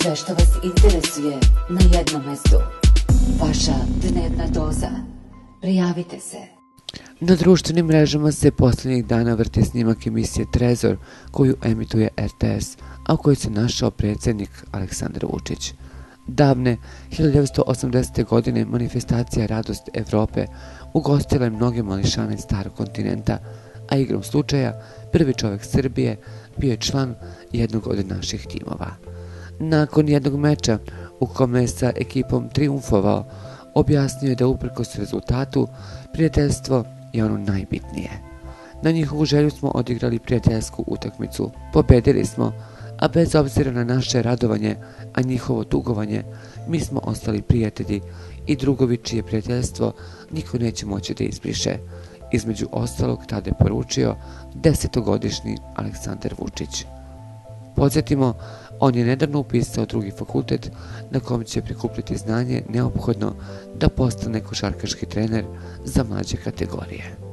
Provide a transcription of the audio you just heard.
Sve što vas interesuje na jednom mestu. Vaša dnevna doza. Prijavite se. Na društvenim mrežama se posljednjih dana vrti snimak emisije Trezor koju emituje RTS, a u kojoj se našao predsjednik Aleksandar Vučić. Davne 1980. godine manifestacija Radost Evrope ugostila je mnoge mališane starog kontinenta, a igrom slučaja prvi čovjek Srbije bio je član jednog od naših timova. Nakon jednog meča u kome je sa ekipom triumfovao, objasnio je da uprkos rezultatu prijateljstvo je ono najbitnije. Na njihovu želju smo odigrali prijateljsku utakmicu, pobedili smo, a bez obzira na naše radovanje, a njihovo tugovanje, mi smo ostali prijatelji i drugovi čije prijateljstvo niko neće moći da izbriše. Između ostalog tada je poručio 10-godišnji Aleksandar Vučić. Podsjetimo, on je nedavno upisao drugi fakultet na kom će prikupiti znanje neophodno da postane košarkaški trener za mlađe kategorije.